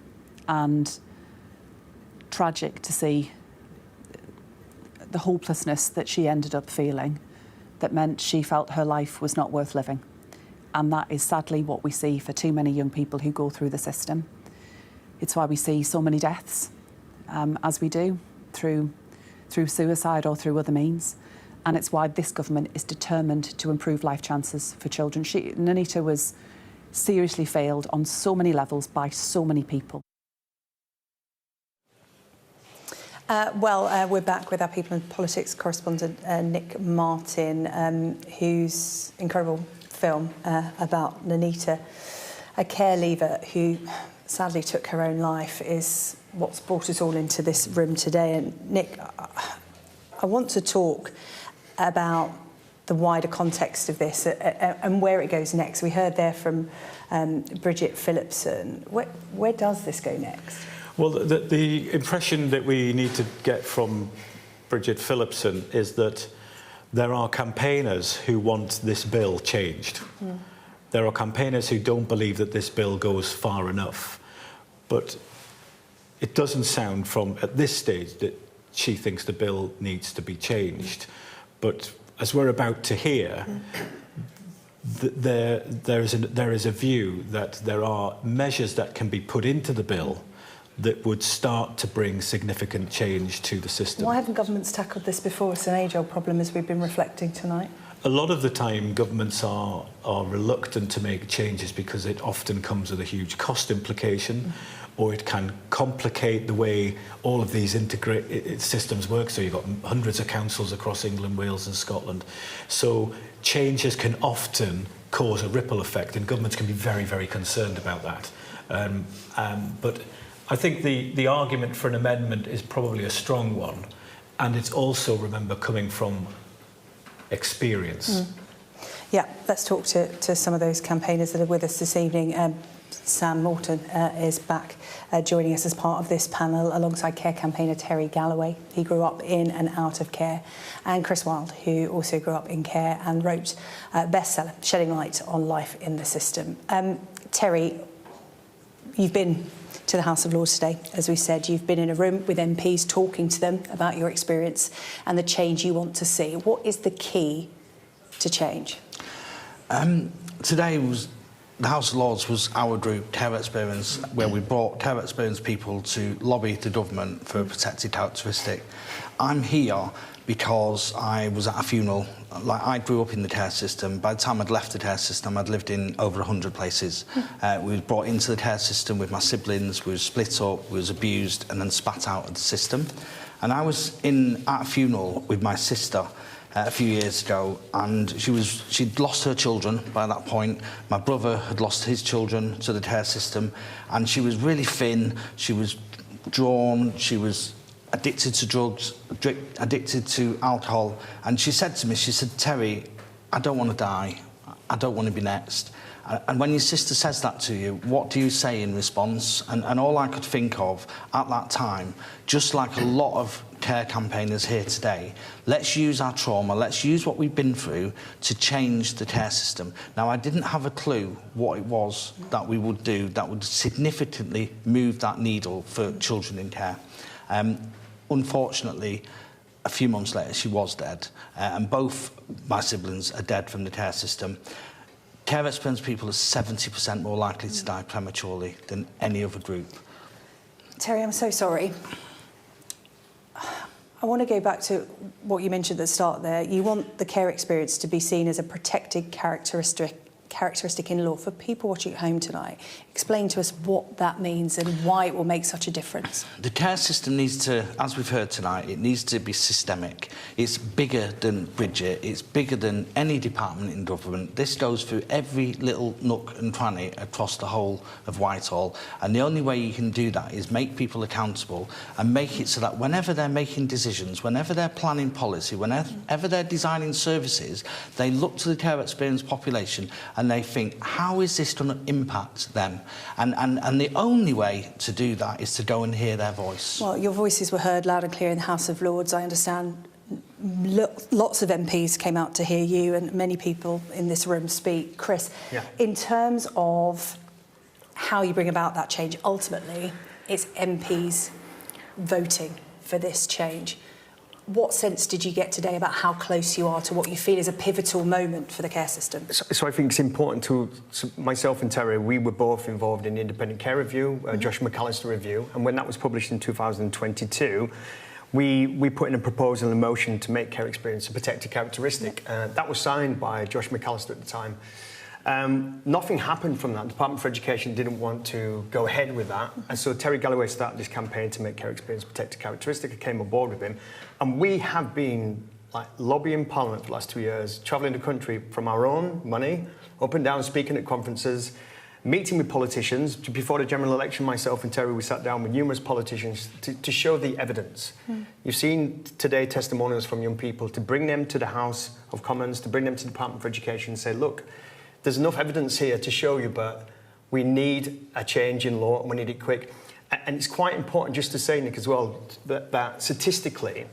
and tragic to see the hopelessness that she ended up feeling, that meant she felt her life was not worth living. And that is sadly what we see for too many young people who go through the system. It's why we see so many deaths, as we do, through suicide or through other means. And it's why this government is determined to improve life chances for children. Nanita was seriously failed on so many levels by so many people. We're back with our People and Politics correspondent, Nick Martin, whose incredible film about Nanita, a care leaver who sadly took her own life, is what's brought us all into this room today. And Nick, I want to talk about the wider context of this and where it goes next. We heard there from Bridget Phillipson. Where does this go next? Well, the impression that we need to get from Bridget Phillipson is that there are campaigners who want this bill changed. Mm. There are campaigners who don't believe that this bill goes far enough. But it doesn't sound from, at this stage, that she thinks the bill needs to be changed. But as we're about to hear, there is a view that there are measures that can be put into the bill that would start to bring significant change to the system. Why haven't governments tackled this before? It's an age-old problem, as we've been reflecting tonight. A lot of the time, governments are reluctant to make changes because it often comes with a huge cost implication, or it can complicate the way all of these integrated systems work. So you've got hundreds of councils across England, Wales and Scotland. So changes can often cause a ripple effect, and governments can be very, very concerned about that. But I think the argument for an amendment is probably a strong one, and it's also, remember, coming from experience. Mm. Yeah, let's talk to some of those campaigners that are with us this evening. Sam Morton is back joining us as part of this panel alongside care campaigner Terry Galloway. He grew up in and out of care. And Chris Wilde, who also grew up in care and wrote a bestseller, Shedding Light on Life in the System. Terry, you've been to the House of Lords today. As we said, you've been in a room with MPs talking to them about your experience and the change you want to see. What is the key to change? Today was the House of Lords was our group, Care Experience, where we brought Care Experience people to lobby the government for a protected characteristic. I'm here because I was at a funeral. Like, I grew up in the care system. By the time I'd left the care system, I'd lived in over 100 places. We were brought into the care system with my siblings, we were split up, we was abused and then spat out of the system. And I was at a funeral with my sister a few years ago, and she'd lost her children by that point. My brother had lost his children to the care system, and she was really thin, she was drawn, she was addicted to drugs, addicted to alcohol. And she said to me, she said, "Terry, I don't want to die. I don't want to be next." And when your sister says that to you, what do you say in response? And all I could think of at that time, just like a lot of care campaigners here today. Let's use our trauma, let's use what we've been through to change the care system. Now, I didn't have a clue what it was that we would do that would significantly move that needle for children in care. Unfortunately, a few months later, she was dead, and both my siblings are dead from the care system. Care experienced people are 70% more likely to die prematurely than any other group. Terry, I'm so sorry. I want to go back to what you mentioned at the start there. You want the care experience to be seen as a protected characteristic in law. For people watching at home tonight, explain to us what that means and why it will make such a difference. The care system needs to, as we've heard tonight, it needs to be systemic. It's bigger than Bridget, it's bigger than any department in government. This goes through every little nook and cranny across the whole of Whitehall, and the only way you can do that is make people accountable and make it so that whenever they're making decisions, whenever they're planning policy, whenever they're designing services, they look to the care experienced population and they think, how is this going to impact them? And the only way to do that is to go and hear their voice. Well, your voices were heard loud and clear in the House of Lords. I understand lots of MPs came out to hear you and many people in this room speak. Chris, in terms of how you bring about that change, ultimately, it's MPs voting for this change. What sense did you get today about how close you are to what you feel is a pivotal moment for the care system? So I think it's important to, myself and Terry, we were both involved in the Independent Care Review, Josh McAllister Review, and when that was published in 2022, we put in a proposal and a motion to make care experience a protected characteristic. That was signed by Josh McAllister at the time. Nothing happened from that. The Department for Education didn't want to go ahead with that, and so Terry Galloway started this campaign to make care experience a protected characteristic. I came on board with him, and we have been lobbying Parliament for the last 2 years, travelling the country from our own money, up and down, speaking at conferences, meeting with politicians. Before the general election, myself and Terry, we sat down with numerous politicians to show the evidence. You've seen today testimonials from young people, to bring them to the House of Commons, to bring them to the Department for Education and say, look, there's enough evidence here to show you, but we need a change in law and we need it quick. And it's quite important just to say, Nick, as well, that statistically,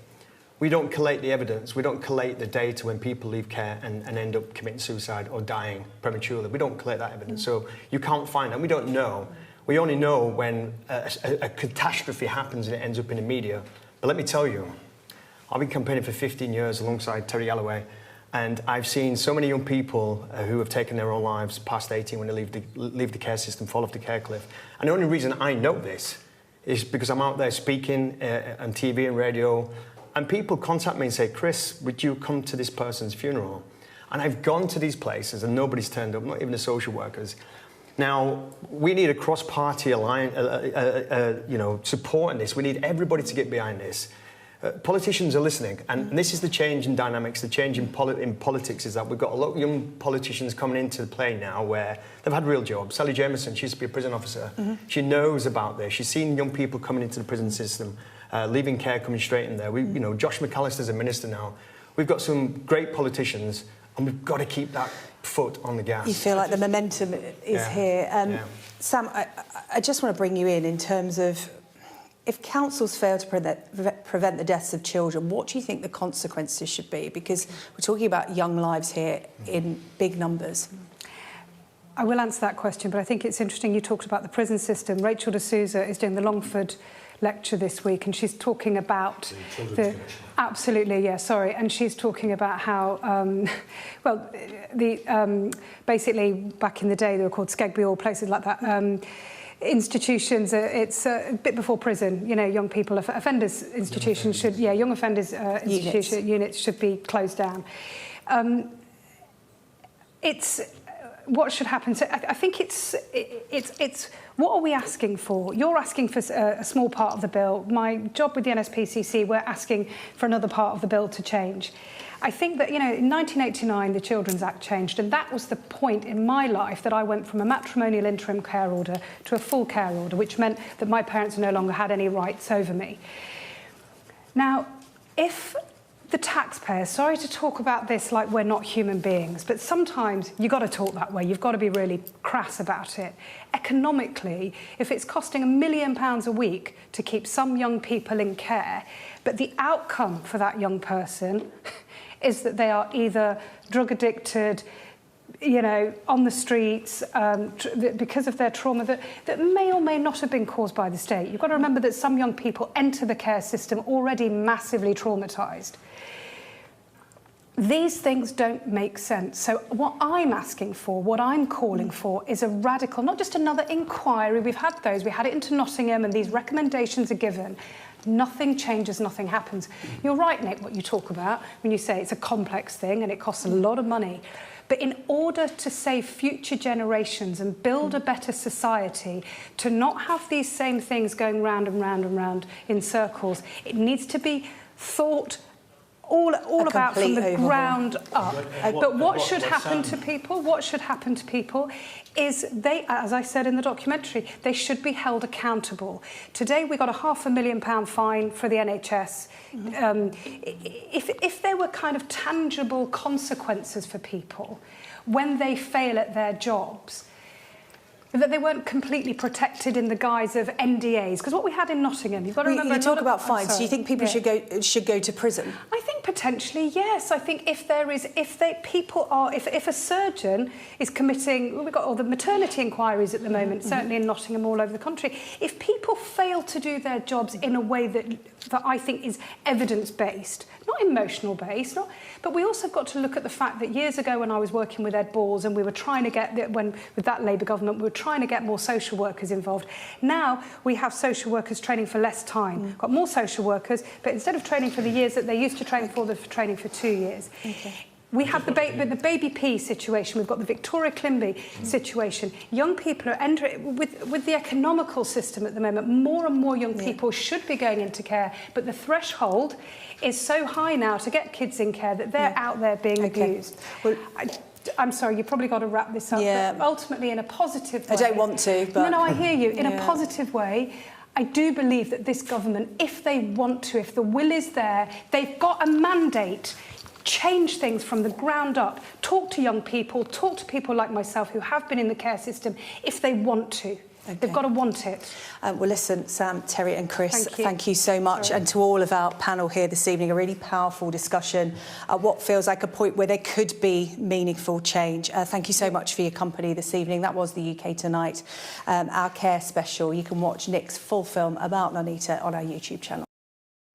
we don't collate the evidence, we don't collate the data when people leave care and end up committing suicide or dying prematurely. We don't collate that evidence, so you can't find that. We don't know. We only know when a catastrophe happens and it ends up in the media. But let me tell you, I've been campaigning for 15 years alongside Terry Galloway, and I've seen so many young people who have taken their own lives past 18 when they leave the care system, fall off the care cliff. And the only reason I know this is because I'm out there speaking on TV and radio, and people contact me and say, Chris, would you come to this person's funeral? And I've gone to these places and nobody's turned up, not even the social workers. Now, we need a cross-party alliance, support in this. We need everybody to get behind this. Politicians are listening, and this is the change in dynamics, the change in politics is that we've got a lot of young politicians coming into the play now where they've had real jobs. Sally Jameson, she used to be a prison officer. She knows about this. She's seen young people coming into the prison system, leaving care, coming straight in there. Josh McAllister's a minister now. We've got some great politicians, and we've got to keep that foot on the gas. You feel like the momentum is here. Sam, I just want to bring you in terms of, if councils fail to prevent the deaths of children, what do you think the consequences should be? Because we're talking about young lives here in big numbers. I will answer that question, but I think it's interesting you talked about the prison system. Rachel D'Souza is doing the Longford lecture this week, and she's talking about and she's talking about how basically back in the day they were called Skegby or places like that. Institutions, it's a bit before prison, young people, offenders institutions should, young offenders institution units should be closed down. It's what should happen. So I think it's what are we asking for? You're asking for a small part of the bill. My job with the NSPCC, we're asking for another part of the bill to change. I think that, in 1989, the Children's Act changed, and that was the point in my life that I went from a matrimonial interim care order to a full care order, which meant that my parents no longer had any rights over me. Now, if the taxpayer, sorry to talk about this like we're not human beings, but sometimes you've got to talk that way. You've got to be really crass about it. Economically, if it's costing £1 million a week to keep some young people in care, but the outcome for that young person is that they are either drug addicted, you know, on the streets because of their trauma that may or may not have been caused by the state. You've got to remember that some young people enter the care system already massively traumatised. These things don't make sense. So what I'm asking for, what I'm calling for, is a radical, not just another inquiry. We've had those. We had it into Nottingham and these recommendations are given. Nothing changes, nothing happens. You're right, Nick, what you talk about when you say it's a complex thing and it costs a lot of money. But in order to save future generations and build a better society, to not have these same things going round and round and round in circles, it needs to be thought all about from the ground up. But what should happen to people? What should happen to people is they, as I said in the documentary, they should be held accountable. Today we got a £500,000 fine for the NHS. If there were kind of tangible consequences for people when they fail at their jobs, that they weren't completely protected in the guise of NDAs, because what we had in Nottingham, you've got to remember. You talk about fines. Do you think people should go to prison? I think potentially yes. I think if a surgeon is committing, well, we've got all the maternity inquiries at the moment, certainly in Nottingham, all over the country. If people fail to do their jobs in a way that I think is evidence-based, not emotional-based, but we also got to look at the fact that years ago when I was working with Ed Balls and we were trying to get, with that Labour government, we were trying to get more social workers involved. Now we have social workers training for less time. Got more social workers, but instead of training for the years that they used to train for, they're training for 2 years. We have the baby P situation. We've got the Victoria Climby situation. Young people are entering with the economical system at the moment. More and more young people should be going into care, but the threshold is so high now to get kids in care that they're out there being abused. Well, I'm sorry, you've probably got to wrap this up. But ultimately, in a positive way. I don't want to, but no, I hear you. In a positive way, I do believe that this government, if they want to, if the will is there, they've got a mandate. Change things from the ground up. Talk to young people, talk to people like myself who have been in the care system if they want to. They've got to want it. Well, listen, Sam, Terry and Chris, Thank you. so much. Sorry. And to all of our panel here this evening, a really powerful discussion at what feels like a point where there could be meaningful change. Thank you so much for your company this evening. That was the UK Tonight, our care special. You can watch Nick's full film about Nanita on our YouTube channel.